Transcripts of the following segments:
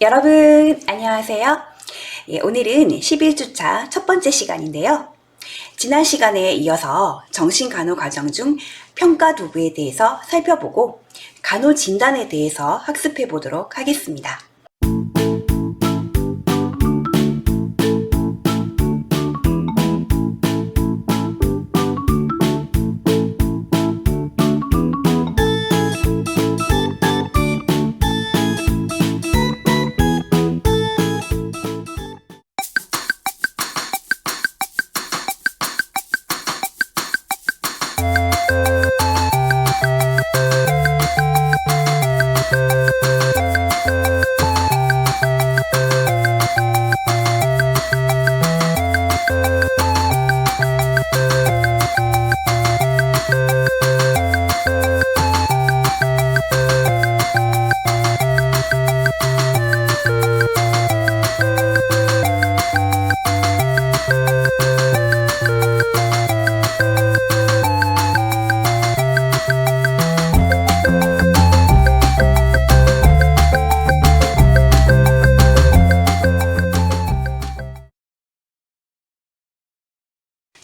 여러분 안녕하세요. 오늘은 11주차 첫 번째 시간인데요. 지난 시간에 이어서 정신간호과정 중 평가 도구에 대해서 살펴보고 간호진단에 대해서 학습해 보도록 하겠습니다.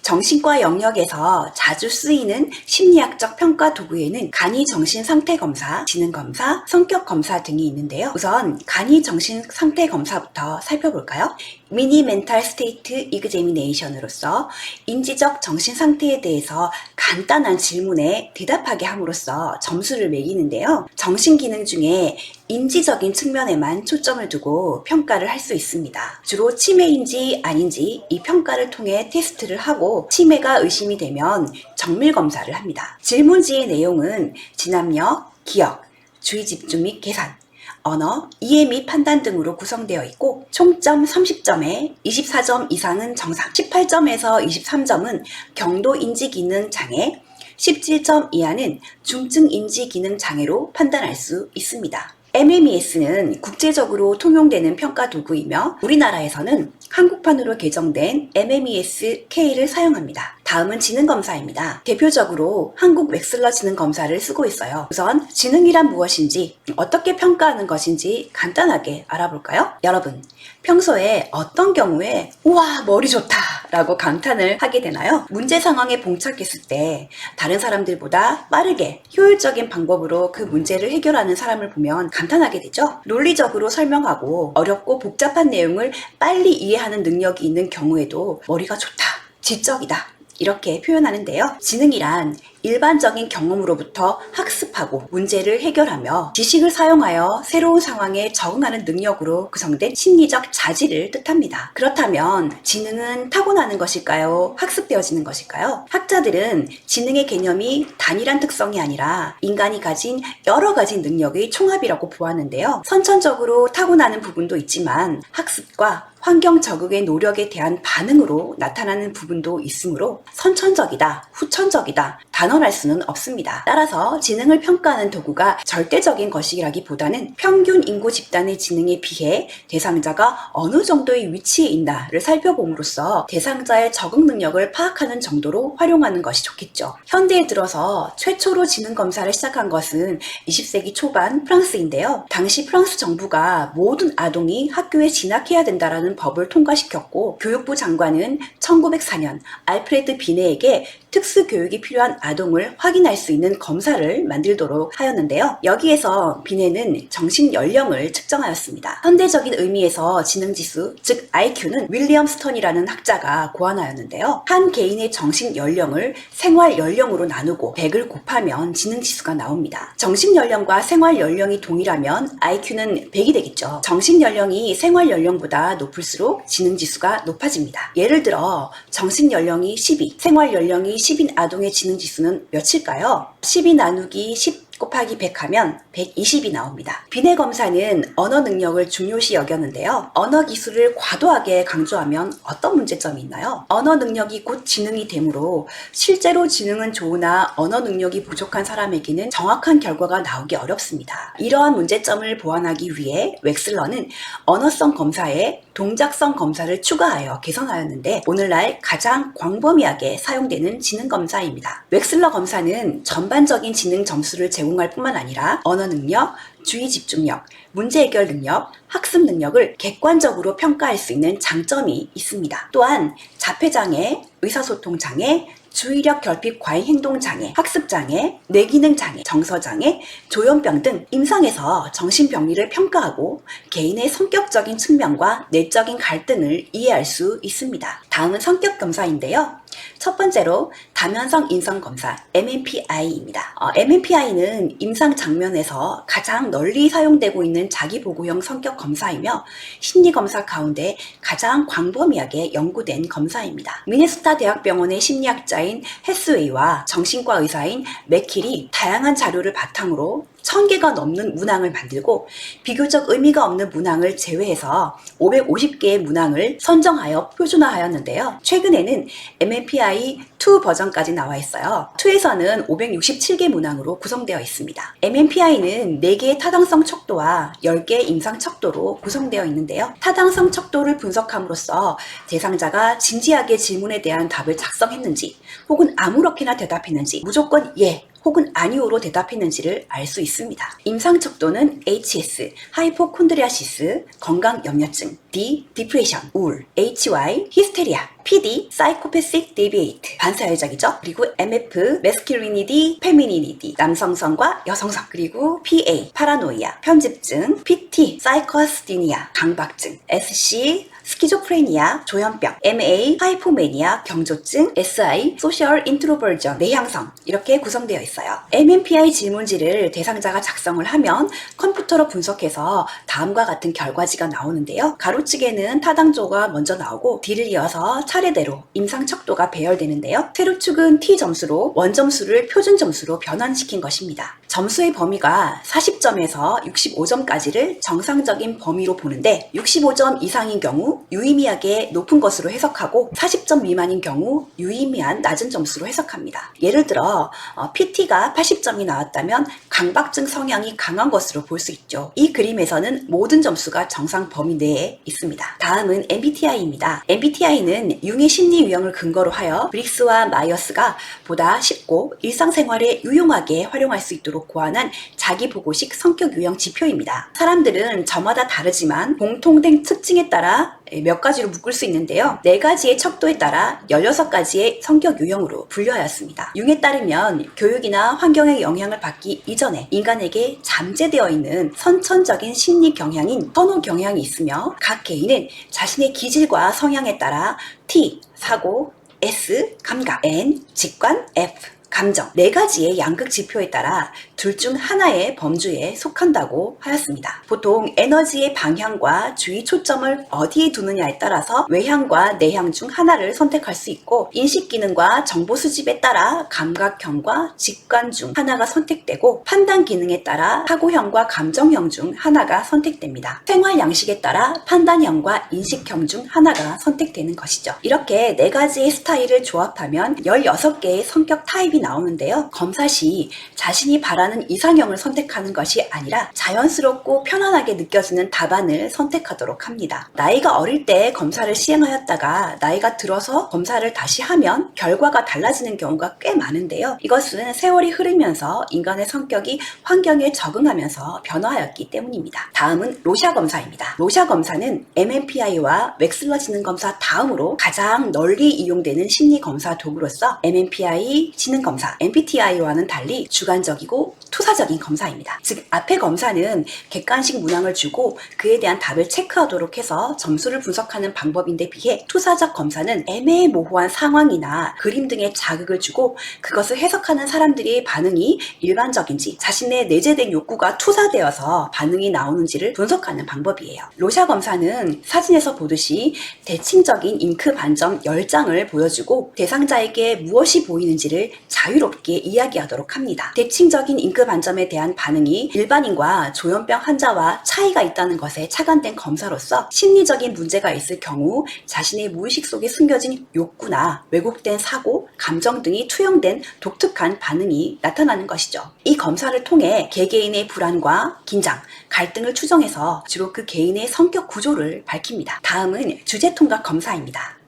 정신과 영역에서 자주 쓰이는 심리학적 평가 도구에는 간이 정신 상태 검사, 지능 검사, 성격 검사 등이 있는데요. 우선 간이 정신 상태 검사부터 살펴볼까요? 미니 멘탈 스테이트 이그제미네이션으로서 인지적 정신 상태에 대해서 간단한 질문에 대답하게 함으로써 점수를 매기는데요. 정신 기능 중에 인지적인 측면에만 초점을 두고 평가를 할 수 있습니다. 주로 치매인지 아닌지 이 평가를 통해 테스트를 하고 치매가 의심이 되면 정밀 검사를 합니다. 질문지의 내용은 진압력, 기억, 주의 집중 및 계산, 언어, 이해 및 판단 등으로 구성되어 있고 총점 30점에 24점 이상은 정상, 18점에서 23점은 경도 인지 기능 장애, 17점 이하는 중증 인지 기능 장애로 판단할 수 있습니다. MMES는 국제적으로 통용되는 평가 도구이며 우리나라에서는 한국판으로 개정된 MMES-K를 사용합니다. 다음은 지능검사입니다. 대표적으로 한국 웩슬러 지능검사를 쓰고 있어요. 우선 지능이란 무엇인지, 어떻게 평가하는 것인지 간단하게 알아볼까요? 여러분, 평소에 어떤 경우에 우와 머리 좋다 라고 감탄을 하게 되나요? 문제 상황에 봉착했을 때 다른 사람들보다 빠르게 효율적인 방법으로 그 문제를 해결하는 사람을 보면 감탄하게 되죠. 논리적으로 설명하고 어렵고 복잡한 내용을 빨리 이해하는 능력이 있는 경우에도 머리가 좋다, 지적이다 이렇게 표현하는데요. 지능이란 일반적인 경험으로부터 학습하고 문제를 해결하며 지식을 사용하여 새로운 상황에 적응하는 능력으로 구성된 심리적 자질을 뜻합니다. 그렇다면 지능은 타고나는 것일까요? 학습되어지는 것일까요? 학자들은 지능의 개념이 단일한 특성이 아니라 인간이 가진 여러 가지 능력의 총합이라고 보았는데요. 선천적으로 타고나는 부분도 있지만 학습과 환경 적응의 노력에 대한 반응으로 나타나는 부분도 있으므로 선천적이다, 후천적이다 단언할 수는 없습니다. 따라서 지능을 평가하는 도구가 절대적인 것이라기보다는 평균 인구 집단의 지능에 비해 대상자가 어느 정도의 위치에 있나를 살펴봄으로써 대상자의 적응 능력을 파악하는 정도로 활용하는 것이 좋겠죠. 현대에 들어서 최초로 지능 검사를 시작한 것은 20세기 초반 프랑스인데요. 당시 프랑스 정부가 모든 아동이 학교에 진학해야 된다라는 법을 통과시켰고 교육부 장관은 1904년 알프레드 비네에게 특수교육이 필요한 아동을 확인할 수 있는 검사를 만들도록 하였는데요. 여기에서 비네는 정신연령을 측정하였습니다. 현대적인 의미에서 지능지수, 즉 IQ는 윌리엄 스턴이라는 학자가 고안하였는데요. 한 개인의 정신연령을 생활연령으로 나누고 100을 곱하면 지능지수가 나옵니다. 정신연령과 생활연령이 동일하면 IQ는 100이 되겠죠. 정신연령이 생활연령보다 높을수록 지능지수가 높아집니다. 예를 들어 정신연령이 12, 생활연령이 10인 아동의 지능지수는 몇일까요? 12 나누기 10 곱하기 100 하면 120이 나옵니다. 비네 검사는 언어 능력을 중요시 여겼는데요. 언어 기술을 과도하게 강조하면 어떤 문제점이 있나요? 언어 능력이 곧 지능이 되므로 실제로 지능은 좋으나 언어 능력이 부족한 사람에게는 정확한 결과가 나오기 어렵습니다. 이러한 문제점을 보완하기 위해 웩슬러는 언어성 검사에 동작성 검사를 추가하여 개선하였는데 오늘날 가장 광범위하게 사용되는 지능 검사입니다. 웩슬러 검사는 전반적인 지능 점수를 제공하는 적용할 뿐만 아니라 언어 능력, 주의 집중력, 문제 해결 능력, 학습 능력을 객관적으로 평가할 수 있는 장점이 있습니다. 또한 자폐장애, 의사소통장애, 주의력 결핍 과잉 행동장애, 학습장애, 뇌기능장애, 정서장애, 조현병 등 임상에서 정신병리를 평가하고 개인의 성격적인 측면과 내적인 갈등을 이해할 수 있습니다. 다음은 성격검사인데요. 첫 번째로 다면성 인성검사 MMPI입니다. MMPI는 임상 장면에서 가장 널리 사용되고 있는 자기보고형 성격검사이며 심리검사 가운데 가장 광범위하게 연구된 검사입니다. 미네소타 대학병원의 심리학자인 해스웨이와 정신과 의사인 맥킬이 다양한 자료를 바탕으로 1000개가 넘는 문항을 만들고 비교적 의미가 없는 문항을 제외해서 550개의 문항을 선정하여 표준화하였는데요. 최근에는 MMPI-2 버전까지 나와 있어요. 2에서는 567개 문항으로 구성되어 있습니다. MMPI는 4개의 타당성 척도와 10개의 임상 척도로 구성되어 있는데요. 타당성 척도를 분석함으로써 대상자가 진지하게 질문에 대한 답을 작성했는지 혹은 아무렇게나 대답했는지 무조건 예 혹은 아니오로 대답했는지를 알 수 있습니다. 임상 척도는 HS, 하이포콘드리아시스, 건강염려증, D, 디프레션, 우울, HY, 히스테리아, PD, 사이코패식 데비에이트, 반사회적이죠. 그리고 MF, 메스큘리니디, 페미니니디, 남성성과 여성성, 그리고 PA, 파라노이아, 편집증, PT, 사이코스디니아, 강박증, SC, 스키조프레니아, 조현병, MA, 하이포매니아, 경조증, SI, 소셜 인트로버전, 내향성 이렇게 구성되어 있어요. MMPI 질문지를 대상자가 작성을 하면 컴퓨터로 분석해서 다음과 같은 결과지가 나오는데요. 가로축에는 타당조가 먼저 나오고 D를 이어서 차례대로 임상 척도가 배열되는데요. 세로축은 T 점수로 원점수를 표준 점수로 변환시킨 것입니다. 점수의 범위가 40점에서 65점까지를 정상적인 범위로 보는데 65점 이상인 경우 유의미하게 높은 것으로 해석하고 40점 미만인 경우 유의미한 낮은 점수로 해석합니다. 예를 들어 PT가 80점이 나왔다면 강박증 성향이 강한 것으로 볼 수 있죠. 이 그림에서는 모든 점수가 정상 범위 내에 있습니다. 다음은 MBTI입니다. MBTI는 융의 심리 유형을 근거로 하여 브릭스와 마이어스가 보다 쉽고 일상생활에 유용하게 활용할 수 있도록 고안한 자기보고식 성격 유형 지표입니다. 사람들은 저마다 다르지만 공통된 특징에 따라 몇 가지로 묶을 수 있는데요. 4가지의 척도에 따라 16가지의 성격 유형으로 분류하였습니다. 융에 따르면 교육이나 환경의 영향을 받기 이전에 인간에게 잠재되어 있는 선천적인 심리 경향인 선호 경향이 있으며 각 개인은 자신의 기질과 성향에 따라 T, 사고, S, 감각, N, 직관, F, 감정 4가지의 양극 지표에 따라 둘 중 하나의 범주에 속한다고 하였습니다. 보통 에너지의 방향과 주의 초점을 어디에 두느냐에 따라서 외향과 내향 중 하나를 선택할 수 있고 인식 기능과 정보 수집에 따라 감각형과 직관 중 하나가 선택되고 판단 기능에 따라 사고형과 감정형 중 하나가 선택됩니다. 생활 양식에 따라 판단형과 인식형 중 하나가 선택되는 것이죠. 이렇게 4가지의 스타일을 조합하면 16개의 성격 타입이 나오는데요. 검사 시 자신이 바라는 이상형을 선택하는 것이 아니라 자연스럽고 편안하게 느껴지는 답안을 선택하도록 합니다. 나이가 어릴 때 검사를 시행하였다가 나이가 들어서 검사를 다시 하면 결과가 달라지는 경우가 꽤 많은데요. 이것은 세월이 흐르면서 인간의 성격이 환경에 적응하면서 변화하였기 때문입니다. 다음은 로샤 검사입니다. 로샤 검사는 MMPI와 웩슬러 지능검사 다음으로 가장 널리 이용되는 심리검사 도구로서 MMPI 지능검사, MBTI와는 달리 주관적이고 투사적인 검사입니다. 즉 앞의 검사는 객관식 문항을 주고 그에 대한 답을 체크하도록 해서 점수를 분석하는 방법인데 비해 투사적 검사는 애매모호한 상황이나 그림 등의 자극을 주고 그것을 해석하는 사람들의 반응이 일반적인지 자신의 내재된 욕구가 투사되어서 반응이 나오는지를 분석하는 방법이에요. 로샤 검사는 사진에서 보듯이 대칭적인 잉크 반점 10장을 보여주고 대상자에게 무엇이 보이는지를 자유롭게 이야기하도록 합니다. 대칭적인 잉크 반점에 대한 반응이 일반인과 조현병 환자와 차이가 있다는 것에 착안된 검사로서 심리적인 문제가 있을 경우 자신의 무의식 속에 숨겨진 욕구나 왜곡된 사고, 감정 등이 투영된 독특한 반응이 나타나는 것이죠. 이 검사를 통해 개개인의 불안과 긴장, 갈등을 추정해서 주로 그 개인의 성격 구조를 밝힙니다. 다음은 주제통각 검사입니다.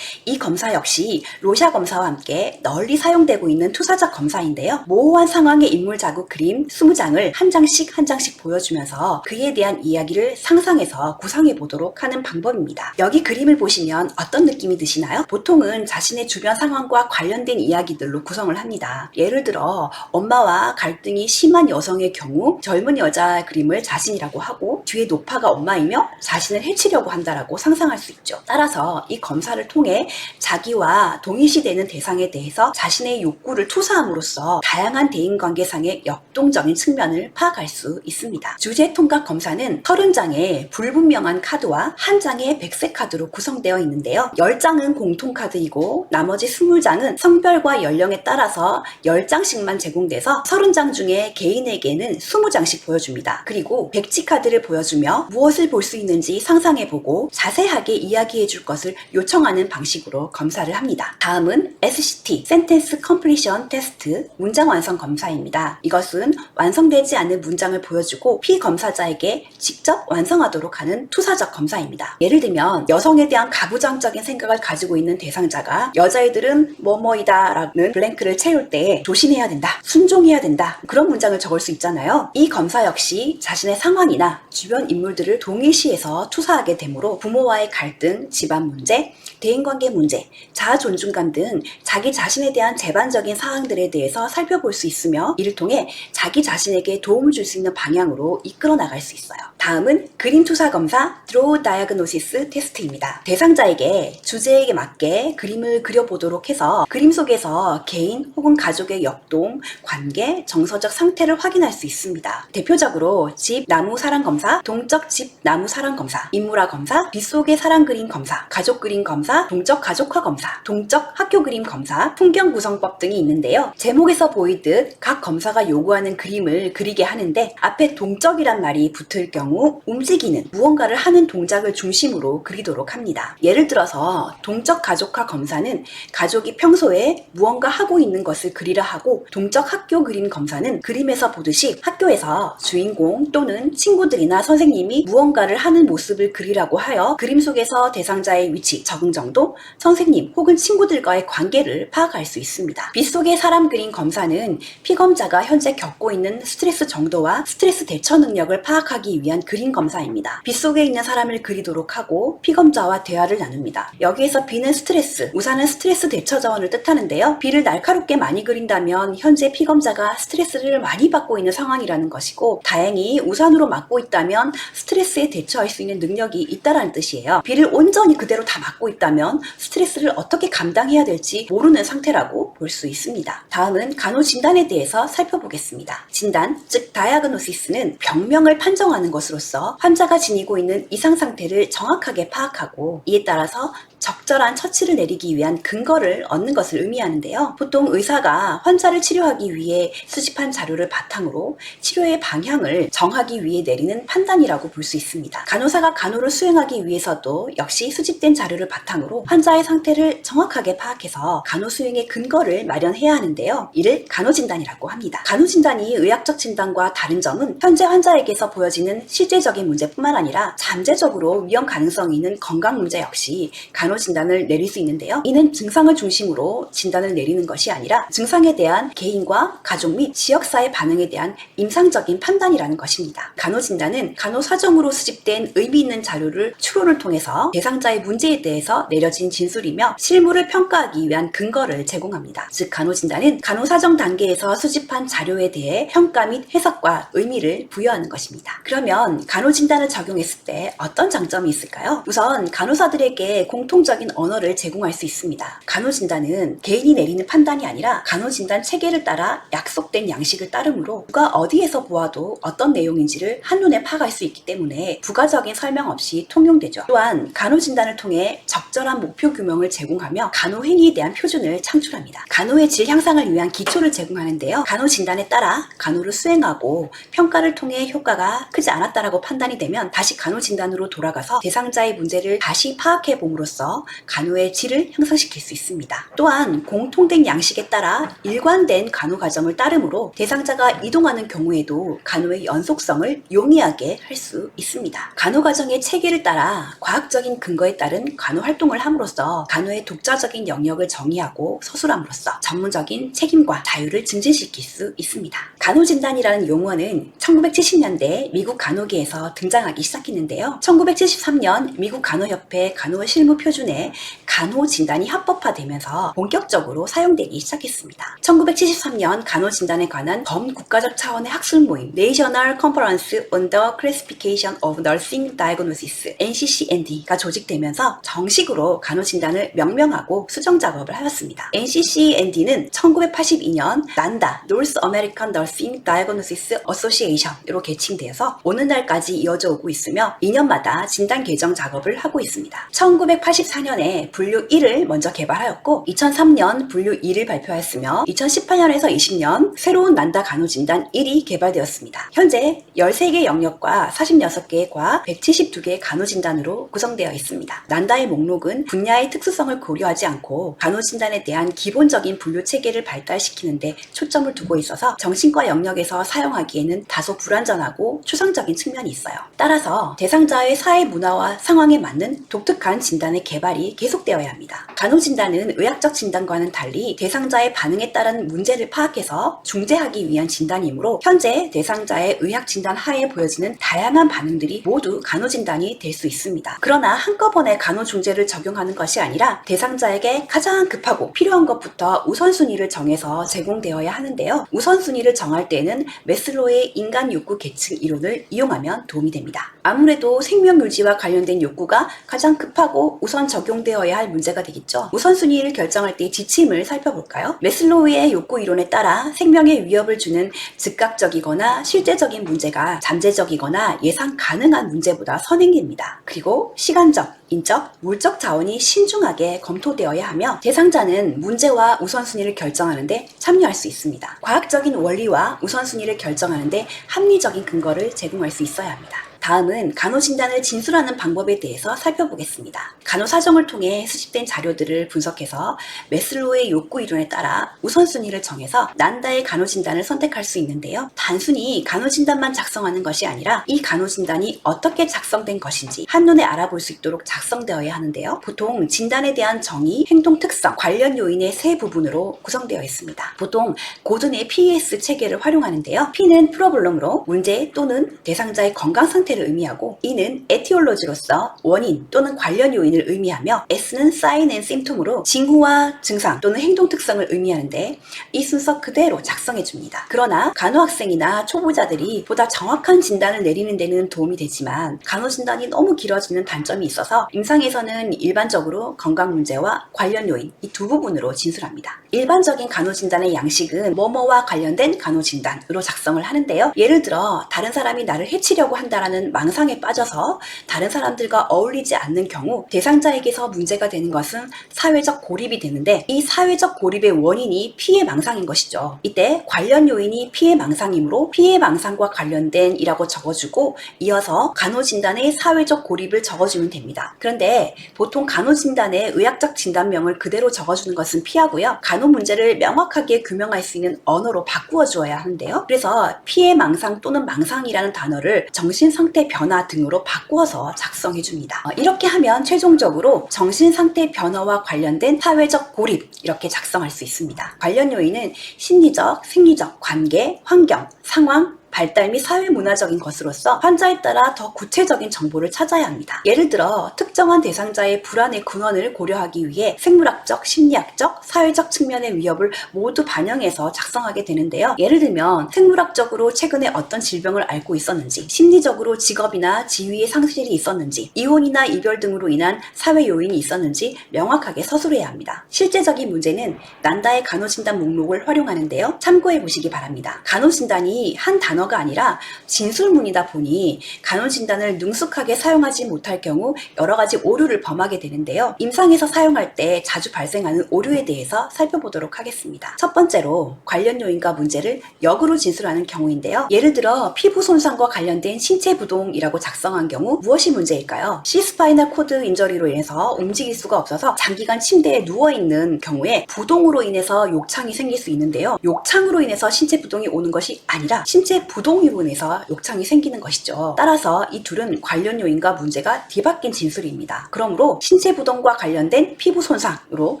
이 검사 역시 로샤 검사와 함께 널리 사용되고 있는 투사적 검사인데요. 모호한 상황의 인물 자국 그림 20장을 한 장씩 한 장씩 보여주면서 그에 대한 이야기를 상상해서 구성해 보도록 하는 방법입니다. 여기 그림을 보시면 어떤 느낌이 드시나요? 보통은 자신의 주변 상황과 관련된 이야기들로 구성을 합니다. 예를 들어 엄마와 갈등이 심한 여성의 경우 젊은 여자 그림을 자신이라고 하고 뒤에 노파가 엄마이며 자신을 해치려고 한다라고 상상할 수 있죠. 따라서 이 검사를 통해 자기와 동일시되는 대상에 대해서 자신의 욕구를 투사함으로써 다양한 대인관계상의 역동적인 측면을 파악할 수 있습니다. 주제 통각 검사는 30장의 불분명한 카드와 한 장의 백색 카드로 구성되어 있는데요. 10장은 공통 카드이고 나머지 20장은 성별과 연령에 따라서 10장씩만 제공돼서 30장 중에 개인에게는 20장씩 보여줍니다. 그리고 백지 카드를 보여주며 무엇을 볼 수 있는지 상상해보고 자세하게 이야기해줄 것을 요청하는 방식으로 검사를 합니다. 다음은 SCT, Sentence Completion Test, 문장 완성 검사입니다. 이것은 완성되지 않은 문장을 보여주고 피검사자에게 직접 완성하도록 하는 투사적 검사입니다. 예를 들면 여성에 대한 가부장적인 생각을 가지고 있는 대상자가 여자애들은 뭐뭐이다 라는 블랭크를 채울 때 조심해야 된다, 순종해야 된다, 그런 문장을 적을 수 있잖아요. 이 검사 역시 자신의 상황이나 주변 인물들을 동일시해서 투사하게 되므로 부모와의 갈등, 집안 문제, 대인관계 문제, 자아 존중감 등 자기 자신에 대한 제반적인 사항들에 대해서 살펴볼 수 있으며 이를 통해 자기 자신에게 도움을 줄 수 있는 방향으로 이끌어 나갈 수 있어요. 다음은 그림 투사 검사 Draw Diagnosis Test입니다. 대상자에게 주제에 맞게 그림을 그려보도록 해서 그림 속에서 개인 혹은 가족의 역동, 관계, 정서적 상태를 확인할 수 있습니다. 대표적으로 집, 나무, 사랑 검사, 동적 집, 나무, 사랑 검사, 인물화 검사, 빗속의 사랑 그림 검사, 가족 그림 검사, 동적 가족화 검사, 동적 학교 그림 검사, 풍경 구성법 등이 있는데요. 제목에서 보이듯 각 검사가 요구하는 그림을 그리게 하는데 앞에 동적이란 말이 붙을 경우 움직이는 무언가를 하는 동작을 중심으로 그리도록 합니다. 예를 들어서 동적 가족화 검사는 가족이 평소에 무언가 하고 있는 것을 그리라 하고 동적 학교 그림 검사는 그림에서 보듯이 학교에서 주인공 또는 친구들이나 선생님이 무언가를 하는 모습을 그리라고 하여 그림 속에서 대상자의 위치, 적응 정도, 선생님 혹은 친구들과의 관계를 파악할 수 있습니다. 빗속의 사람 그림 검사는 피검자가 현재 겪고 있는 스트레스 정도와 스트레스 대처 능력을 파악하기 위한 그림 검사입니다. 빗속에 있는 사람을 그리도록 하고 피검자와 대화를 나눕니다. 여기에서 비는 스트레스, 우산은 스트레스 대처 자원을 뜻하는데요. 비를 날카롭게 많이 그린다면 현재 피검자가 스트레스를 많이 받고 있는 상황이라는 것이고 다행히 우산으로 막고 있다면 스트레스에 대처할 수 있는 능력이 있다라는 뜻이에요. 비를 온전히 그대로 다 막고 있다면 스트레스를 어떻게 감당해야 될지 모르는 상태라고 볼 수 있습니다. 다음은 간호진단에 대해서 살펴보겠습니다. 진단, 즉 다이아그노시스는 병명을 판정하는 것으로서 환자가 지니고 있는 이상 상태를 정확하게 파악하고 이에 따라서 적절한 처치를 내리기 위한 근거를 얻는 것을 의미하는데요. 보통 의사가 환자를 치료하기 위해 수집한 자료를 바탕으로 치료의 방향을 정하기 위해 내리는 판단이라고 볼 수 있습니다. 간호사가 간호를 수행하기 위해서도 역시 수집된 자료를 바탕으로 환자의 상태를 정확하게 파악해서 간호 수행의 근거를 마련해야 하는데요. 이를 간호진단이라고 합니다. 간호진단이 의학적 진단과 다른 점은 현재 환자에게서 보여지는 실제적인 문제뿐만 아니라 잠재적으로 위험 가능성이 있는 건강 문제 역시 간호진단을 내릴 수 있는데요. 이는 증상을 중심으로 진단을 내리는 것이 아니라 증상에 대한 개인과 가족 및 지역사회 반응에 대한 임상적인 판단이라는 것입니다. 간호진단은 간호사정으로 수집된 의미 있는 자료를 추론을 통해서 대상자의 문제에 대해서 내려진 진술이며 실무를 평가하기 위한 근거를 제공합니다. 즉 간호진단은 간호사정 단계에서 수집한 자료에 대해 평가 및 해석과 의미를 부여하는 것입니다. 그러면 간호진단을 적용했을 때 어떤 장점이 있을까요? 우선 간호사들에게 공통적인 언어를 제공할 수 있습니다. 간호진단은 개인이 내리는 판단이 아니라 간호진단 체계를 따라 약속된 양식을 따르므로 누가 어디에서 보아도 어떤 내용인지를 한눈에 파악할 수 있기 때문에 부가적인 설명 없이 통용되죠. 또한 간호진단을 통해 적절한 목표 규명을 제공하며 간호행위에 대한 표준을 창출합니다. 간호의 질 향상을 위한 기초를 제공하는데요. 간호진단에 따라 간호를 수행하고 평가를 통해 효과가 크지 않았다라고 판단이 되면 다시 간호진단으로 돌아가서 대상자의 문제를 다시 파악해 봄으로써 통해서 간호의 질을 향상시킬 수 있습니다. 또한 공통된 양식에 따라 일관된 간호 과정을 따르므로 대상자가 이동하는 경우에도 간호의 연속성을 용이하게 할 수 있습니다. 간호 과정의 체계를 따라 과학적인 근거에 따른 간호 활동을 함으로써 간호의 독자적인 영역을 정의하고 서술함으로써 전문적인 책임과 자유를 증진시킬 수 있습니다. 간호진단이라는 용어는 1970년대 미국 간호계에서 등장하기 시작했는데요. 1973년 미국 간호협회 간호실무표준에 간호진단이 합법화되면서 본격적으로 사용되기 시작했습니다. 1973년 간호진단에 관한 범국가적 차원의 학술 모임 National Conference on the Classification of Nursing Diagnosis NCCND가 조직되면서 정식으로 간호진단을 명명하고 수정 작업을 하였습니다. NCCND는 1982년 난다 North American Nursing Diagnosis Association으로 개칭되어서 오늘날까지 이어져 오고 있으며 2년마다 진단 개정 작업을 하고 있습니다. 1984년에 분류 1을 먼저 개발하였고 2003년 분류 2를 발표하였으며 2018년에서 20년 새로운 난다 간호진단 1이 개발되었습니다. 현재 13개 영역과 46개의 과 172개의 간호진단으로 구성되어 있습니다. 난다의 목록은 분야의 특수성을 고려하지 않고 간호진단에 대한 기본적인 분류 체계를 발달시키는 데 초점을 두고 있어서 정신과 영역에서 사용하기에는 다소 불안전하고 추상적인 측면이 있어요. 따라서 대상자의 사회 문화와 상황에 맞는 독특한 진단의 개발이 계속되어야 합니다. 간호진단은 의학적 진단과는 달리 대상자의 반응에 따른 문제를 파악해서 중재하기 위한 진단이므로 현재 대상자의 의학 진단 하에 보여지는 다양한 반응들이 모두 간호진단이 될 수 있습니다. 그러나 한꺼번에 간호중재를 적용하는 것이 아니라 대상자에게 가장 급하고 필요한 것부터 우선순위를 정해서 제공되어야 하는데요. 우선순위를 정할 때에는 매슬로우의 인간 욕구 계층 이론을 이용하면 도움이 됩니다. 아무래도 생명 유지와 관련된 욕구가 가장 급하고 우선 적용되어야 할 문제가 되겠죠. 우선순위를 결정할 때 지침을 살펴볼까요? 매슬로우의 욕구 이론에 따라 생명에 위협을 주는 즉각적이거나 실제적인 문제가 잠재적이거나 예상 가능한 문제보다 선행됩니다. 그리고 시간적, 인적, 물적 자원이 신중하게 검토되어야 하며 대상자는 문제와 우선순위를 결정하는데 참여할 수 있습니다. 과학적인 원리와 우선순위를 결정하는데 합리적인 근거를 제공할 수 있어야 합니다. 다음은 간호진단을 진술하는 방법에 대해서 살펴보겠습니다. 간호사정을 통해 수집된 자료들을 분석해서 매슬로우의 욕구 이론에 따라 우선순위를 정해서 난다의 간호진단을 선택할 수 있는데요. 단순히 간호진단만 작성하는 것이 아니라 이 간호진단이 어떻게 작성된 것인지 한눈에 알아볼 수 있도록 작성되어야 하는데요. 보통 진단에 대한 정의, 행동 특성, 관련 요인의 세 부분으로 구성되어 있습니다. 보통 고든의 PES 체계를 활용하는데요. P는 프로블럼으로 문제 또는 대상자의 건강 상태를 의미하고 E는 에티올로지로서 원인 또는 관련 요인을 의미하며 S는 sign and symptom으로 징후와 증상 또는 행동 특성을 의미하는데 이 순서 그대로 작성해 줍니다. 그러나 간호학생이나 초보자들이 보다 정확한 진단을 내리는 데는 도움이 되지만 간호진단이 너무 길어지는 단점이 있어서 임상에서는 일반적으로 건강 문제와 관련 요인 이 두 부분으로 진술합니다. 일반적인 간호진단의 양식은 뭐뭐와 관련된 간호진단으로 작성을 하는데요. 예를 들어 다른 사람이 나를 해치려고 한다라는 망상에 빠져서 다른 사람들과 어울리지 않는 경우 대상자에게서 문제가 되는 것은 사회적 고립이 되는데 이 사회적 고립의 원인이 피해 망상인 것이죠. 이때 관련 요인이 피해 망상이므로 피해 망상과 관련된 이라고 적어주고 이어서 간호진단의 사회적 고립을 적어주면 됩니다. 그런데 보통 간호진단의 의학적 진단명을 그대로 적어주는 것은 피하고요. 간호 문제를 명확하게 규명할 수 있는 언어로 바꾸어 주어야 하는데요. 그래서 피해 망상 또는 망상이라는 단어를 정신상태 변화 등으로 바꾸어서 작성해 줍니다. 이렇게 하면 최종적으로 정신상태 변화와 관련된 사회적 고립 이렇게 작성할 수 있습니다. 관련 요인은 심리적, 생리적, 관계, 환경, 상황, 발달 및 사회문화적인 것으로서 환자에 따라 더 구체적인 정보를 찾아야 합니다. 예를 들어 특정한 대상자의 불안의 근원을 고려하기 위해 생물학적, 심리학적, 사회적 측면의 위협을 모두 반영해서 작성하게 되는데요. 예를 들면 생물학적으로 최근에 어떤 질병을 앓고 있었는지, 심리적으로 직업이나 지위의 상실이 있었는지, 이혼이나 이별 등으로 인한 사회 요인이 있었는지 명확하게 서술해야 합니다. 실제적인 문제는 난다의 간호진단 목록을 활용하는데요. 참고해 보시기 바랍니다. 간호진단이 한 단어 단어가 아니라 진술문이다 보니 간호진단을 능숙하게 사용하지 못할 경우 여러 가지 오류를 범하게 되는데요. 임상에서 사용할 때 자주 발생하는 오류에 대해서 살펴보도록 하겠습니다. 첫 번째로 관련 요인과 문제를 역으로 진술하는 경우인데요. 예를 들어 피부 손상과 관련된 신체 부동이라고 작성한 경우 무엇이 문제일까요? C스파이널 코드 인저리로 인해서 움직일 수가 없어서 장기간 침대에 누워있는 경우에 부동으로 인해서 욕창이 생길 수 있는데요. 욕창으로 인해서 신체 부동이 오는 것이 아니라 신체 부동으로 인해서 욕창이 생기는 것이죠. 따라서 이 둘은 관련 요인과 문제가 뒤바뀐 진술입니다. 그러므로 신체 부동과 관련된 피부 손상으로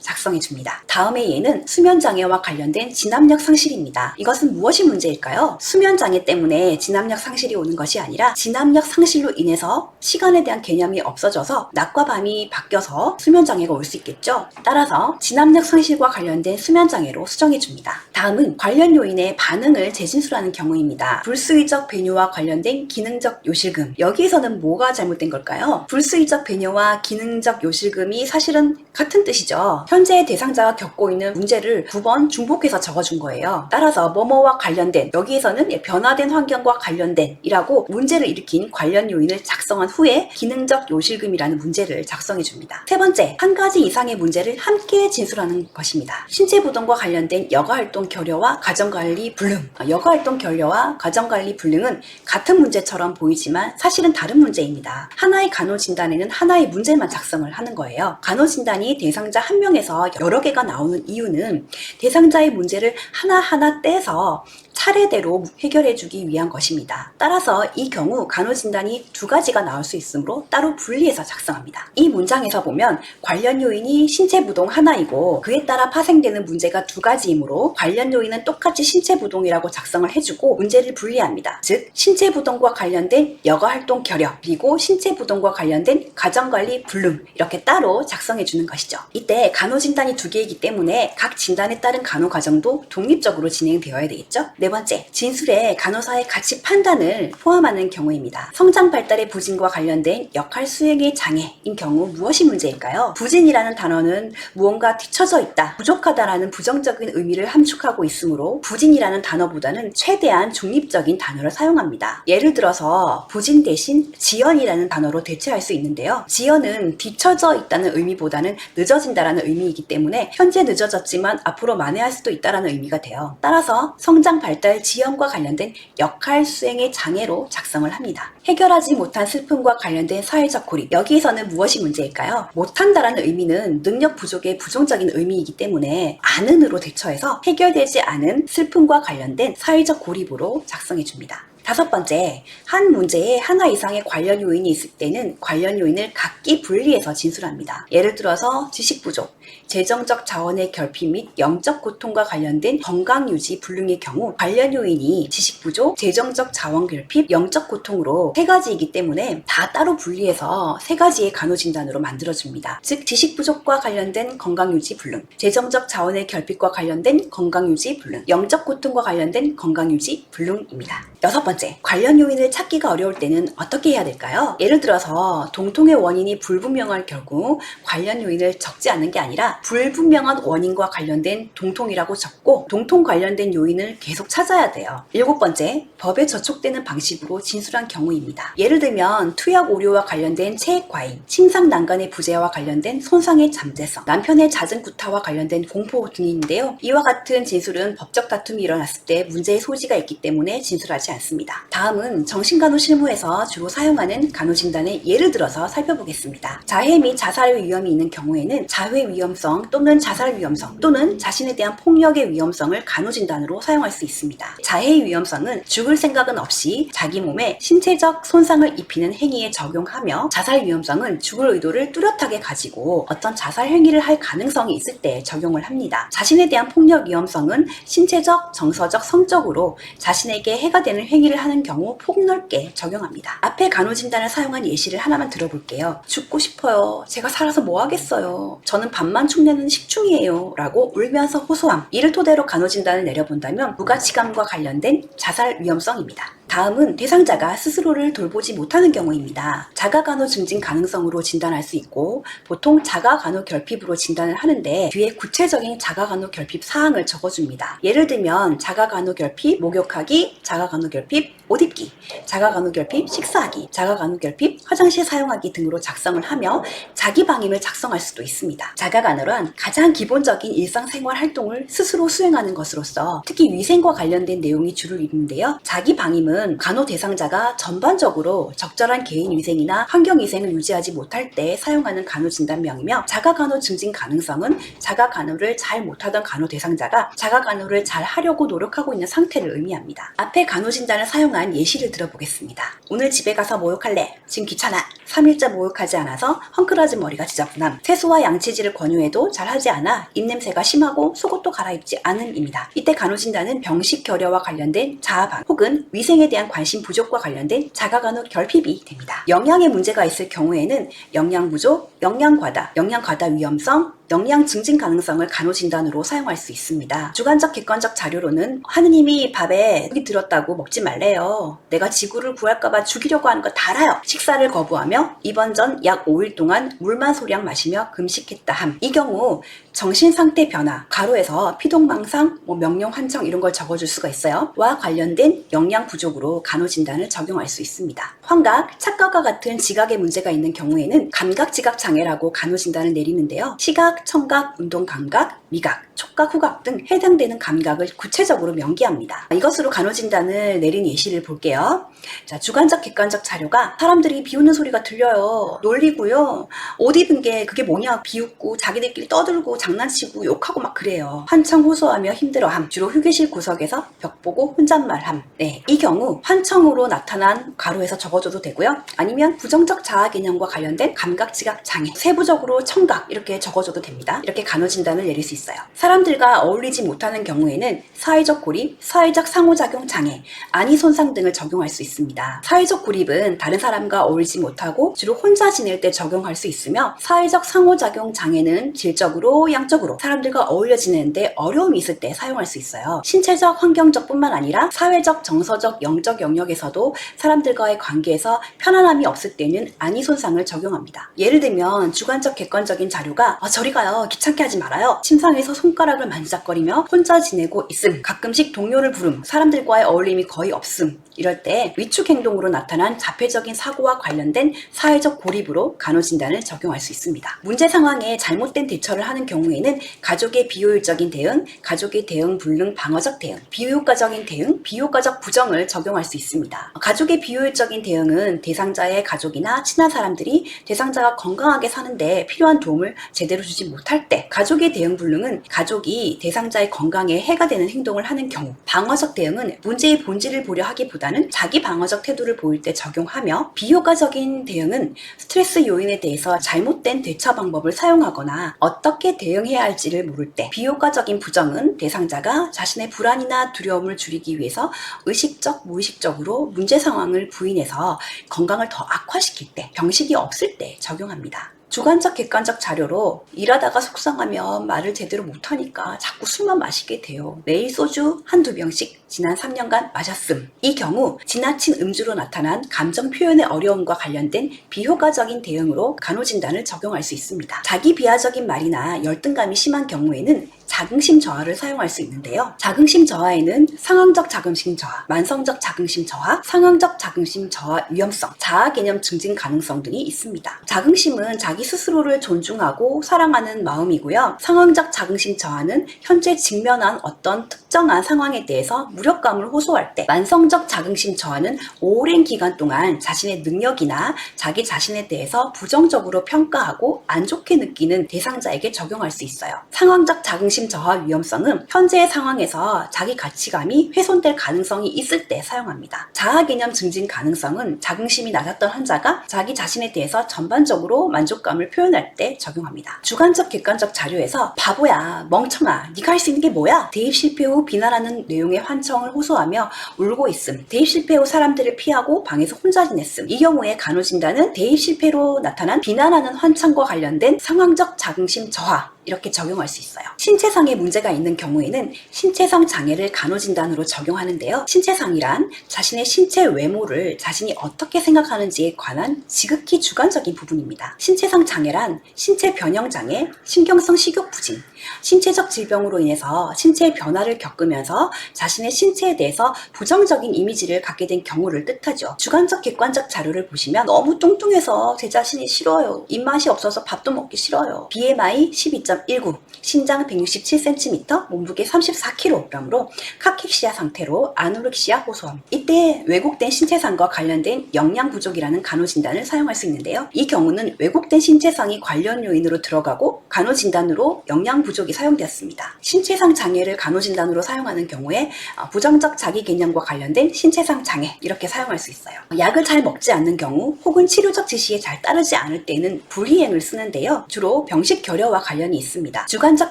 작성해 줍니다. 다음의 예는 수면장애와 관련된 진압력 상실입니다. 이것은 무엇이 문제일까요? 수면장애 때문에 진압력 상실이 오는 것이 아니라 진압력 상실로 인해서 시간에 대한 개념이 없어져서 낮과 밤이 바뀌어서 수면장애가 올 수 있겠죠. 따라서 진압력 상실과 관련된 수면장애로 수정해 줍니다. 다음은 관련 요인의 반응을 재진술하는 경우입니다. 불수의적 배뇨와 관련된 기능적 요실금. 여기에서는 뭐가 잘못된 걸까요? 불수의적 배뇨와 기능적 요실금이 사실은 같은 뜻이죠. 현재 대상자가 겪고 있는 문제를 9번 중복해서 적어준 거예요. 따라서 뭐뭐와 관련된, 여기에서는 변화된 환경과 관련된 이라고 문제를 일으킨 관련 요인을 작성한 후에 기능적 요실금이라는 문제를 작성해 줍니다. 세 번째, 한 가지 이상의 문제를 함께 진술하는 것입니다. 신체 부동과 관련된 여가활동 결여와 가정관리 불능. 여가활동 결여와 가정관리 불능은 같은 문제처럼 보이지만 사실은 다른 문제입니다. 하나의 간호진단에는 하나의 문제만 작성을 하는 거예요. 간호진단이 대상자 한 명에서 여러 개가 나오는 이유는 대상자의 문제를 하나하나 떼서 차례대로 해결해주기 위한 것입니다. 따라서 이 경우 간호진단이 두 가지가 나올 수 있으므로 따로 분리해서 작성합니다. 이 문장에서 보면 관련 요인이 신체 부동 하나이고 그에 따라 파생되는 문제가 두 가지이므로 관련 요인은 똑같이 신체 부동이라고 작성을 해주고 문제를 분리합니다. 즉 신체 부동과 관련된 여가활동 결여 그리고 신체 부동과 관련된 가정관리 불능 이렇게 따로 작성해주는 것이죠. 이때 간호진단이 두 개이기 때문에 각 진단에 따른 간호과정도 독립적으로 진행되어야 되겠죠. 네 번째, 진술에 간호사의 가치 판단을 포함하는 경우입니다. 성장 발달의 부진과 관련된 역할 수행의 장애인 경우 무엇이 문제일까요? 부진이라는 단어는 무언가 뒤처져 있다, 부족하다라는 부정적인 의미를 함축하고 있으므로 부진이라는 단어보다는 최대한 중립적인 단어를 사용합니다. 예를 들어서 부진 대신 지연이라는 단어로 대체할 수 있는데요. 지연은 뒤처져 있다는 의미보다는 늦어진다라는 의미이기 때문에 현재 늦어졌지만 앞으로 만회할 수도 있다라는 의미가 돼요. 따라서 성장 발달 지연과 관련된 역할 수행의 장애로 작성을 합니다. 해결하지 못한 슬픔과 관련된 사회적 고립. 여기에서는 무엇이 문제일까요? 못한다라는 의미는 능력 부족의 부정적인 의미이기 때문에 안은으로 대처해서 해결되지 않은 슬픔과 관련된 사회적 고립으로 작성해 줍니다. 다섯 번째, 한 문제에 하나 이상의 관련 요인이 있을 때는 관련 요인을 각기 분리해서 진술합니다. 예를 들어서 지식 부족, 재정적 자원의 결핍 및 영적 고통과 관련된 건강유지 불능의 경우 관련 요인이 지식 부족, 재정적 자원 결핍, 영적 고통으로 세 가지이기 때문에 다 따로 분리해서 세 가지의 간호진단으로 만들어줍니다. 즉 지식 부족과 관련된 건강유지 불능, 재정적 자원의 결핍과 관련된 건강유지 불능, 영적 고통과 관련된 건강유지 불능입니다. 여섯 번째, 관련 요인을 찾기가 어려울 때는 어떻게 해야 될까요? 예를 들어서 동통의 원인이 불분명할 경우 관련 요인을 적지 않는 게 아니라 불분명한 원인과 관련된 동통이라고 적고 동통 관련된 요인을 계속 찾아야 돼요. 일곱 번째, 법에 저촉되는 방식으로 진술한 경우입니다. 예를 들면 투약 오류와 관련된 체액 과잉, 침상 난간의 부재와 관련된 손상의 잠재성, 남편의 잦은 구타와 관련된 공포 등인데요. 이와 같은 진술은 법적 다툼이 일어났을 때 문제의 소지가 있기 때문에 진술하지 않습니다. 다음은 정신간호 실무에서 주로 사용하는 간호진단의 예를 들어서 살펴보겠습니다. 자해 및 자살 위험이 있는 경우에는 자회 위험성 또는 자살 위험성 또는 자신에 대한 폭력의 위험성을 간호진단으로 사용할 수 있습니다. 자해 위험성은 죽을 생각은 없이 자기 몸에 신체적 손상을 입히는 행위에 적용하며 자살 위험성은 죽을 의도를 뚜렷하게 가지고 어떤 자살 행위를 할 가능성이 있을 때 적용을 합니다. 자신에 대한 폭력 위험성은 신체적, 정서적, 성적으로 자신에게 해가 되는 행위를 하는 경우 폭넓게 적용합니다. 앞에 간호진단을 사용한 예시를 하나만 들어볼게요. 죽고 싶어요. 제가 살아서 뭐 하겠어요. 저는 밥만 축내는 식충이에요. 라고 울면서 호소함. 이를 토대로 간호진단을 내려본다면 무가치감과 관련된 자살 위험성입니다. 다음은 대상자가 스스로를 돌보지 못하는 경우입니다. 자가간호 증진 가능성으로 진단할 수 있고 보통 자가간호결핍으로 진단을 하는데 뒤에 구체적인 자가간호결핍 사항을 적어줍니다. 예를 들면 자가간호결핍 목욕하기, 자가간호결핍 옷 입기, 자가간호결핍 식사하기, 자가간호결핍 화장실 사용하기 등으로 작성을 하며 자기 방임을 작성할 수도 있습니다. 자가간호란 가장 기본적인 일상생활 활동을 스스로 수행하는 것으로서 특히 위생과 관련된 내용이 주를 이루는데요. 자기 방임은 간호 대상자가 전반적으로 적절한 개인 위생이나 환경 위생을 유지하지 못할 때 사용하는 간호 진단명이며 자가간호 증진 가능성은 자가간호를 잘 못하던 간호 대상자가 자가간호를 잘 하려고 노력하고 있는 상태를 의미합니다. 앞에 간호 진단을 사용한 예시를 들어보겠습니다. 오늘 집에 가서 목욕할래? 지금 귀찮아. 3일째 목욕하지 않아서 헝클어진 머리가 지저분함. 세수와 양치질을 권유해도 잘하지 않아 입냄새가 심하고 속옷도 갈아입지 않음입니다. 이때 간호 진단은 병식 결여와 관련된 자아방 혹은 위생에 대한 관심 부족과 관련된 자가간호 결핍이 됩니다. 영양에 문제가 있을 경우에는 영양 부족, 영양 과다 위험성, 영양 증진 가능성을 간호 진단으로 사용할 수 있습니다. 주관적 객관적 자료로는 하느님이 밥에 독이 들었다고 먹지 말래요. 내가 지구를 구할까봐 죽이려고 하는 거 다 알아요. 식사를 거부하며 입원 전 약 5일 동안 물만 소량 마시며 금식했다 함. 이 경우 정신상태 변화, 가로에서 피동망상, 명령 환청 이런 걸 적어줄 수가 있어요. 와 관련된 영양 부족으로 간호 진단을 적용할 수 있습니다. 환각, 착각과 같은 지각에 문제가 있는 경우에는 감각 지각 장애라고 간호 진단을 내리는데요. 시각, 청각, 운동 감각, 미각, 촉각, 후각 등 해당되는 감각을 구체적으로 명기합니다. 이것으로 간호 진단을 내린 예시를 볼게요. 자, 주관적 객관적 자료가 사람들이 비웃는 소리가 들려요. 놀리고요. 옷 입은 게 그게 뭐냐 비웃고 자기들끼리 떠들고 장난치고 욕하고 막 그래요. 환청 호소하며 힘들어함. 주로 휴게실 구석에서 벽 보고 혼잣말함. 네, 이 경우 환청으로 나타난 가로에서 적어줘도 되고요. 아니면 부정적 자아 개념과 관련된 감각 지각 장애, 세부적으로 청각 이렇게 적어줘도 됩니다. 이렇게 간호 진단을 내릴 수 있어요. 사람들과 어울리지 못하는 경우에는 사회적 고립, 사회적 상호작용 장애, 안위 손상 등을 적용할 수 있습니다. 사회적 고립은 다른 사람과 어울리지 못하고 주로 혼자 지낼 때 적용할 수 있으며 사회적 상호작용 장애는 질적으로 양적으로 사람들과 어울려 지내는데 어려움이 있을 때 사용할 수 있어요. 신체적, 환경적 뿐만 아니라 사회적, 정서적, 영적 영역에서도 사람들과의 관계에서 편안함이 없을 때는 안위 손상을 적용합니다. 예를 들면 주관적 객관적인 자료가 저리 가요. 귀찮게 하지 말아요. 침상에서 손가락을 만지작거리며 혼자 지내고 있음. 가끔씩 동료를 부름. 사람들과의 어울림이 거의 없음. 이럴 때 위축 행동으로 나타난 자폐적인 사고와 관련된 사회적 고립으로 간호 진단을 적용할 수 있습니다. 문제 상황에 잘못된 대처를 하는 경우에는 가족의 비효율적인 대응, 가족의 대응 불능 방어적 대응, 비효과적인 대응, 비효과적 부정을 적용할 수 있습니다. 가족의 비효율적인 대응은 대상자의 가족이나 친한 사람들이 대상자가 건강하게 사는데 필요한 도움을 제대로 주지 못할 때, 가족의 대응 불능은 가족이 대상자의 건강에 해가 되는 행동을 하는 경우, 방어적 대응은 문제의 본질을 보려 하기보다는 자기 방어적 태도를 보일 때 적용하며, 비효과적인 대응은 스트레스 요인에 대해서 잘못된 대처 방법을 사용하거나 어떻게 대응해야 할지를 모를 때, 비효과적인 부정은 대상자가 자신의 불안이나 두려움을 줄이기 위해서 의식적, 무의식적으로 문제 상황을 부인해서 건강을 더 악화시킬 때, 병식이 없을 때 적용합니다. 주관적 객관적 자료로 일하다가 속상하면 말을 제대로 못하니까 자꾸 술만 마시게 돼요. 매일 소주 한두 병씩 지난 3년간 마셨음. 이 경우 지나친 음주로 나타난 감정 표현의 어려움과 관련된 비효과적인 대응으로 간호 진단을 적용할 수 있습니다. 자기 비하적인 말이나 열등감이 심한 경우에는 자긍심 저하를 사용할 수 있는데요. 자긍심 저하에는 상황적 자긍심 저하, 만성적 자긍심 저하, 상황적 자긍심 저하 위험성, 자아 개념 증진 가능성 등이 있습니다. 자긍심은 자기 스스로를 존중하고 사랑하는 마음이고요. 상황적 자긍심 저하는 현재 직면한 어떤 특정한 상황에 대해서 무력감을 호소할 때, 만성적 자긍심 저하는 오랜 기간 동안 자신의 능력이나 자기 자신에 대해서 부정적으로 평가하고 안 좋게 느끼는 대상자에게 적용할 수 있어요. 상황적 자긍심 저하 위험성은 현재의 상황에서 자기 가치감이 훼손될 가능성이 있을 때 사용합니다. 자아 개념 증진 가능성은 자긍심이 낮았던 환자가 자기 자신에 대해서 전반적으로 만족감을 표현할 때 적용합니다. 주관적 객관적 자료에서 바보야, 멍청아, 네가 할 수 있는 게 뭐야? 대입 실패 후 비난하는 내용의 환청을 호소하며 울고 있음. 대입 실패 후 사람들을 피하고 방에서 혼자 지냈음. 이 경우에 간호 진단은 대입 실패로 나타난 비난하는 환청과 관련된 상황적 자긍심 저하 이렇게 적용할 수 있어요. 신체상에 문제가 있는 경우에는 신체상 장애를 간호진단으로 적용하는데요. 신체상이란 자신의 신체 외모를 자신이 어떻게 생각하는지에 관한 지극히 주관적인 부분입니다. 신체상 장애란 신체 변형 장애, 신경성 식욕부진, 신체적 질병으로 인해서 신체의 변화를 겪으면서 자신의 신체에 대해서 부정적인 이미지를 갖게 된 경우를 뜻하죠. 주관적 객관적 자료를 보시면 너무 뚱뚱해서 제 자신이 싫어요. 입맛이 없어서 밥도 먹기 싫어요. BMI 12.19, 신장 167cm, 몸무게 34kg으로 카케시아 상태로 아노렉시아 호소함. 이때 왜곡된 신체상과 관련된 영양 부족이라는 간호진단을 사용할 수 있는데요. 이 경우는 왜곡된 신체상이 관련 요인으로 들어가고 간호진단으로 영양 부족이 사용되었습니다. 신체상 장애를 간호진단으로 사용하는 경우에 부정적 자기개념과 관련된 신체상 장애 이렇게 사용할 수 있어요. 약을 잘 먹지 않는 경우 혹은 치료적 지시에 잘 따르지 않을 때는 불이행을 쓰는데요. 주로 병식 결여와 관련이 있습니다. 주관적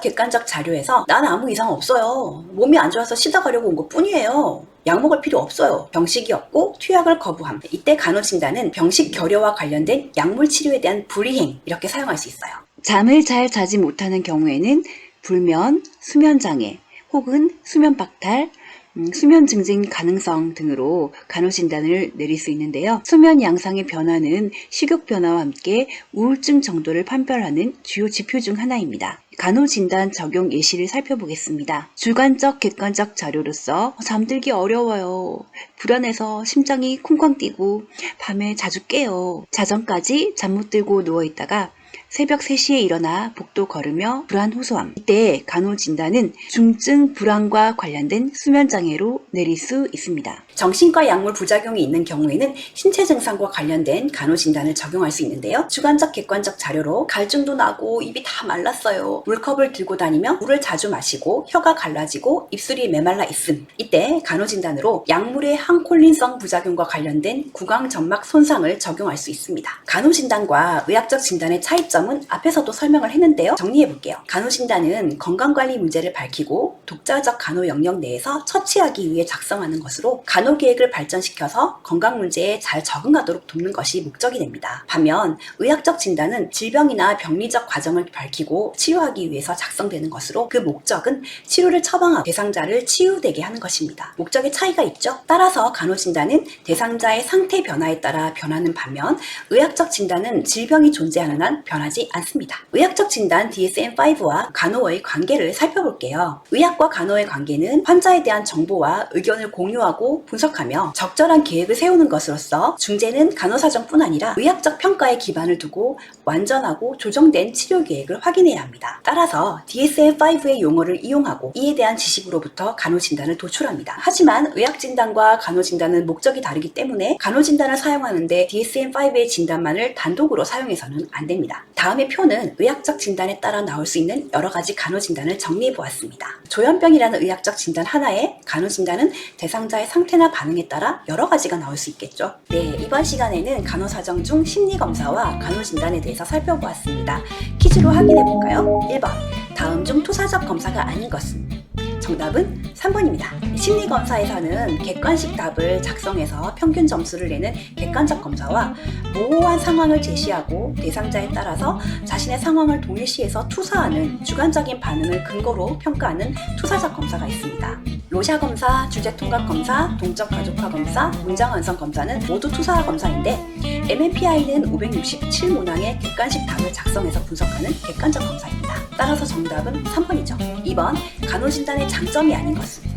객관적 자료에서 난 아무 이상 없어요. 몸이 안 좋아서 쉬다 가려고 온 것 뿐이에요. 약 먹을 필요 없어요. 병식이 없고 투약을 거부함. 이때 간호진단은 병식 결여와 관련된 약물 치료에 대한 불이행 이렇게 사용할 수 있어요. 잠을 잘 자지 못하는 경우에는 불면, 수면장애 혹은 수면박탈, 수면 증진 가능성 등으로 간호진단을 내릴 수 있는데요. 수면 양상의 변화는 식욕 변화와 함께 우울증 정도를 판별하는 주요 지표 중 하나입니다. 간호진단 적용 예시를 살펴보겠습니다. 주관적, 객관적 자료로서 잠들기 어려워요. 불안해서 심장이 쿵쾅 뛰고 밤에 자주 깨요. 자정까지 잠 못 들고 누워있다가 새벽 3시에 일어나 복도 걸으며 불안 호소함. 이때 간호진단은 중증 불안과 관련된 수면장애로 내릴 수 있습니다. 정신과 약물 부작용이 있는 경우에는 신체 증상과 관련된 간호진단을 적용할 수 있는데요. 주관적 객관적 자료로 갈증도 나고 입이 다 말랐어요. 물컵을 들고 다니며 물을 자주 마시고 혀가 갈라지고 입술이 메말라 있음. 이때 간호진단으로 약물의 항콜린성 부작용과 관련된 구강점막 손상을 적용할 수 있습니다. 간호진단과 의학적 진단의 차이점은 앞에서도 설명을 했는데요. 정리해볼게요. 간호진단은 건강관리 문제를 밝히고 독자적 간호 영역 내에서 처치하기 위해 작성하는 것으로 간호계획을 발전시켜서 건강 문제에 잘 적응하도록 돕는 것이 목적이 됩니다. 반면 의학적 진단은 질병이나 병리적 과정을 밝히고 치료하기 위해서 작성되는 것으로 그 목적은 치료를 처방하고 대상자를 치유되게 하는 것입니다. 목적의 차이가 있죠. 따라서 간호진단은 대상자의 상태 변화에 따라 변하는 반면 의학적 진단은 질병이 존재하는 한 변하지 않습니다. 의학적 진단 DSM-5와 간호의 관계를 살펴볼게요. 의학과 간호의 관계는 환자에 대한 정보와 의견을 공유하고 분석하며 적절한 계획을 세우는 것으로서 중재는 간호사정뿐 아니라 의학적 평가에 기반을 두고 완전하고 조정된 치료 계획을 확인해야 합니다. 따라서 DSM-5의 용어를 이용하고 이에 대한 지식으로부터 간호진단을 도출합니다. 하지만 의학진단과 간호진단은 목적이 다르기 때문에 간호진단을 사용하는데 DSM-5의 진단만을 단독으로 사용해서는 안 됩니다. 다음의 표는 의학적 진단에 따라 나올 수 있는 여러 가지 간호진단을 정리해보았습니다. 조현병이라는 의학적 진단 하나에 간호진단은 대상자의 상태나 반응에 따라 여러 가지가 나올 수 있겠죠. 네, 이번 시간에는 간호사정 중 심리검사와 간호진단에 대해서 살펴보았습니다. 퀴즈로 확인해볼까요? 1번, 다음 중 투사적 검사가 아닌 것은? 정답은 3번입니다. 심리검사에서는 객관식 답을 작성해서 평균 점수를 내는 객관적 검사와 모호한 상황을 제시하고 대상자에 따라서 자신의 상황을 동일시해서 투사하는 주관적인 반응을 근거로 평가하는 투사적 검사가 있습니다. 로샤 검사, 주제통합 검사, 동적 가족화 검사, 문장 완성 검사는 모두 투사 검사인데 MMPI는 567문항의 객관식 답을 작성해서 분석하는 객관적 검사입니다. 따라서 정답은 3번이죠. 2번, 간호진단의 장점이 아닌 것은?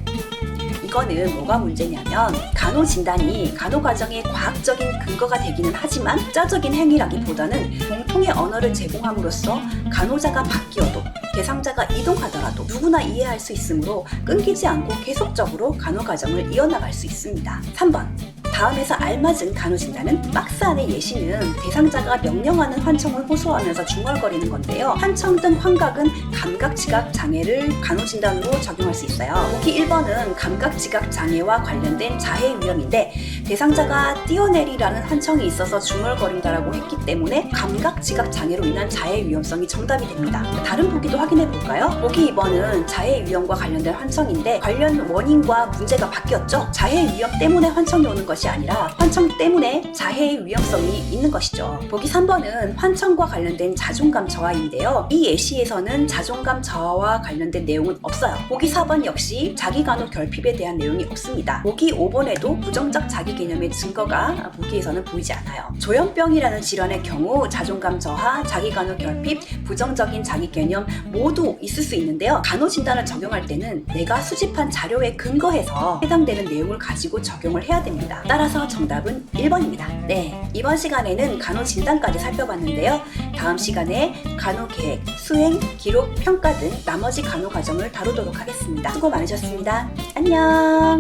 이거는 뭐가 문제냐면 간호진단이 간호과정의 과학적인 근거가 되기는 하지만 독자적인 행위라기보다는 공통의 언어를 제공함으로써 간호자가 바뀌어도 대상자가 이동하더라도 누구나 이해할 수 있으므로 끊기지 않고 계속적으로 간호과정을 이어나갈 수 있습니다. 3번, 다음에서 알맞은 간호진단은 박스 안의 예시는 대상자가 명령하는 환청을 호소하면서 중얼거리는 건데요. 환청 등 환각은 감각지각 장애를 간호진단으로 적용할 수 있어요. 보기 1번은 감각지각 장애와 관련된 자해 위험인데 대상자가 뛰어내리라는 환청이 있어서 중얼거린다라고 했기 때문에 감각지각 장애로 인한 자해 위험성이 정답이 됩니다. 다른 보기도 확인해 볼까요? 보기 2번은 자해 위험과 관련된 환청인데 관련 원인과 문제가 바뀌었죠. 자해 위험 때문에 환청이 오는 것이 아니라 환청 때문에 자해의 위험성이 있는 것이죠. 보기 3번은 환청과 관련된 자존감 저하인데요. 이 예시에서는 자존감 자존감 저하와 관련된 내용은 없어요. 보기 4번 역시 자기간혹결핍에 대한 내용이 없습니다. 보기 5번에도 부정적 자기개념의 증거가 보기에서는 보이지 않아요. 조현병이라는 질환의 경우 자존감 저하, 자기간혹결핍, 부정적인 자기개념 모두 있을 수 있는데요. 간호진단을 적용할 때는 내가 수집한 자료에 근거해서 해당되는 내용을 가지고 적용을 해야 됩니다. 따라서 정답은 1번입니다. 네, 이번 시간에는 간호진단까지 살펴봤는데요. 다음 시간에 간호계획, 수행, 기록, 평가 등 나머지 간호과정을 다루도록 하겠습니다. 수고 많으셨습니다. 안녕!